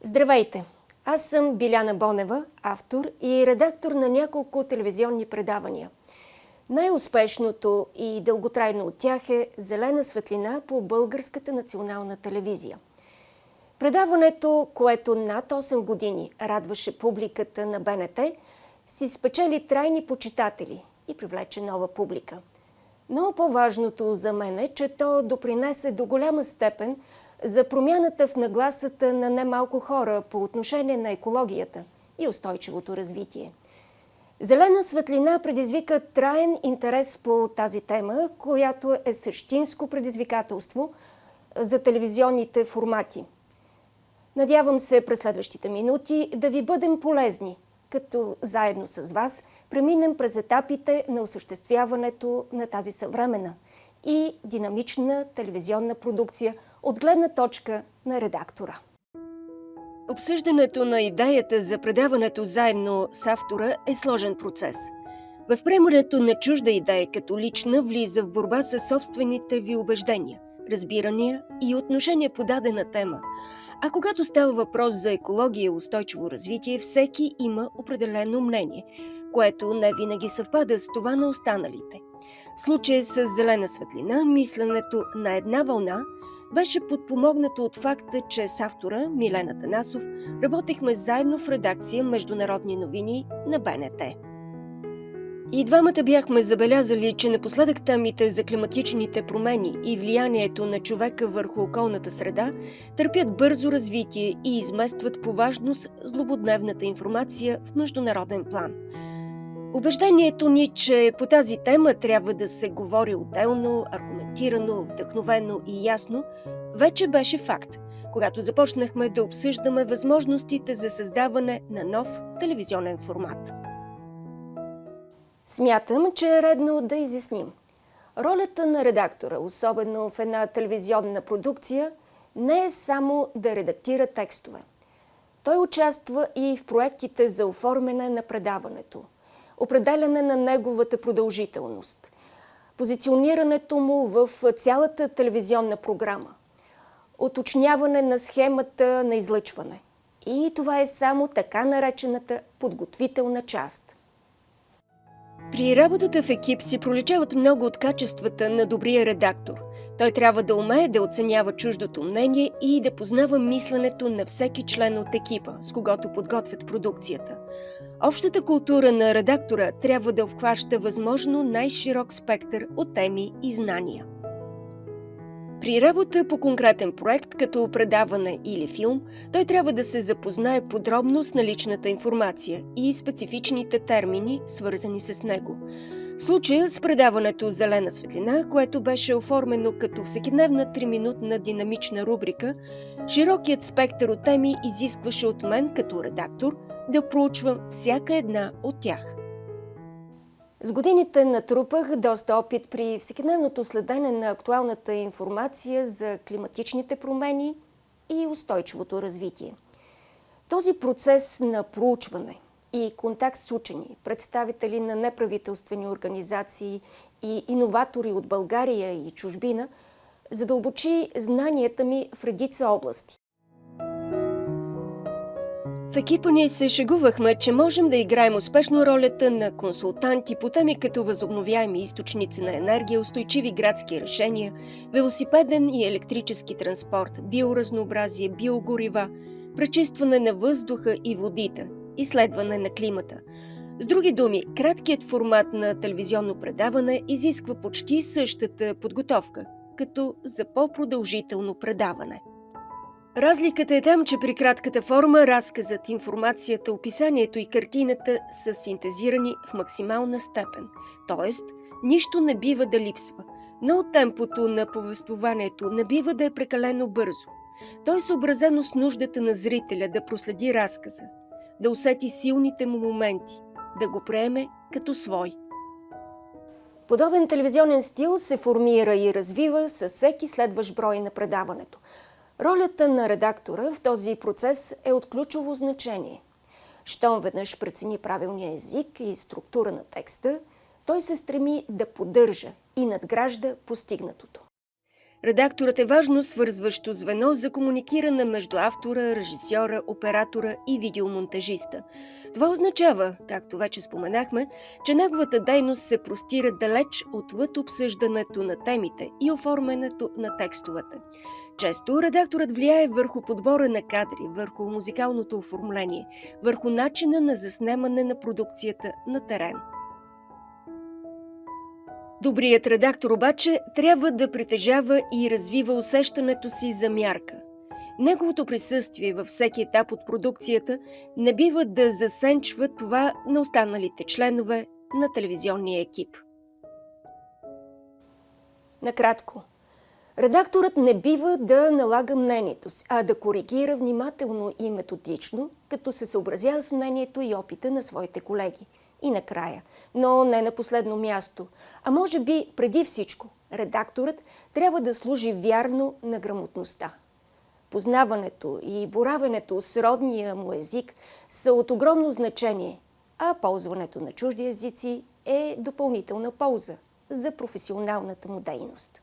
Здравейте! Аз съм Биляна Бонева, автор и редактор на няколко телевизионни предавания. Най-успешното и дълготрайно от тях е "Зелена светлина" по Българската национална телевизия. Предаването, което над 8 години радваше публиката на БНТ, си спечели трайни почитатели и привлече нова публика. Но по-важното за мен е, че то допринесе до голяма степен за промяната в нагласата на немалко хора по отношение на екологията и устойчивото развитие. "Зелена светлина" предизвика траен интерес по тази тема, която е същинско предизвикателство за телевизионните формати. Надявам се през следващите минути да ви бъдем полезни, като заедно с вас преминем през етапите на осъществяването на тази съвременна и динамична телевизионна продукция от гледна точка на редактора. Обсъждането на идеята за предаването заедно с автора е сложен процес. Възприемането на чужда идея като лична влиза в борба с собствените ви убеждения, разбирания и отношения по дадена тема. А когато става въпрос за екология и устойчиво развитие, всеки има определено мнение, което не винаги съвпада с това на останалите. В случая с "Зелена светлина" мисленето на една вълна беше подпомогнато от факта, че с автора Милен Атанасов работехме заедно в редакция "Международни новини" на БНТ. И двамата бяхме забелязали, че напоследък темите за климатичните промени и влиянието на човека върху околната среда търпят бързо развитие и изместват по важност злободневната информация в международен план. Убеждението ни, че по тази тема трябва да се говори отделно, аргументирано, вдъхновено и ясно, вече беше факт, когато започнахме да обсъждаме възможностите за създаване на нов телевизионен формат. Смятам, че е редно да изясним. Ролята на редактора, особено в една телевизионна продукция, не е само да редактира текстове. Той участва и в проектите за оформяне на предаването, определяне на неговата продължителност, позиционирането му в цялата телевизионна програма, уточняване на схемата на излъчване. И това е само така наречената подготвителна част. При работата в екип си проличават много от качествата на добрия редактор. Той трябва да умее да оценява чуждото мнение и да познава мисленето на всеки член от екипа, с когото подготвят продукцията. Общата култура на редактора трябва да обхваща възможно най-широк спектър от теми и знания. При работа по конкретен проект, като предаване или филм, той трябва да се запознае подробно с наличната информация и специфичните термини, свързани с него. В случая с предаването "Зелена светлина", което беше оформено като всекидневна 3-минутна динамична рубрика, широкият спектър от теми изискваше от мен като редактор да проучвам всяка една от тях. С годините натрупах доста опит при всекидневното следене на актуалната информация за климатичните промени и устойчивото развитие. Този процес на проучване и контакт с учени, представители на неправителствени организации и иноватори от България и чужбина задълбочи знанията ми в редица области. В екипа ни се шегувахме, че можем да играем успешно ролята на консултанти по теми като възобновяеми източници на енергия, устойчиви градски решения, велосипеден и електрически транспорт, биоразнообразие, биогорива, пречистване на въздуха и водите, изследване на климата. С други думи, краткият формат на телевизионно предаване изисква почти същата подготовка, като за по-продължително предаване. Разликата е там, че при кратката форма разказът, информацията, описанието и картината са синтезирани в максимална степен, т.е. нищо не бива да липсва, но темпото на повествованието не бива да е прекалено бързо. То е съобразено с нуждата на зрителя да проследи разказа, да усети силните му моменти, да го приеме като свой. Подобен телевизионен стил се формира и развива със всеки следващ брой на предаването. Ролята на редактора в този процес е от ключово значение. Щом веднъж прецени правилния език и структура на текста, той се стреми да поддържа и надгражда постигнатото. Редакторът е важно свързващо звено за комуникиране между автора, режисьора, оператора и видеомонтажиста. Това означава, както вече споменахме, че неговата дейност се простира далеч отвъд обсъждането на темите и оформянето на текстовете. Често редакторът влияе върху подбора на кадри, върху музикалното оформление, върху начина на заснемане на продукцията на терен. Добрият редактор обаче трябва да притежава и развива усещането си за мярка. Неговото присъствие във всеки етап от продукцията не бива да засенчва това на останалите членове на телевизионния екип. Накратко, редакторът не бива да налага мнението си, а да коригира внимателно и методично, като се съобразява с мнението и опита на своите колеги. И накрая, но не на последно място, а може би преди всичко, редакторът трябва да служи вярно на грамотността. Познаването и боравенето с родния му език са от огромно значение, а ползването на чужди езици е допълнителна полза за професионалната му дейност.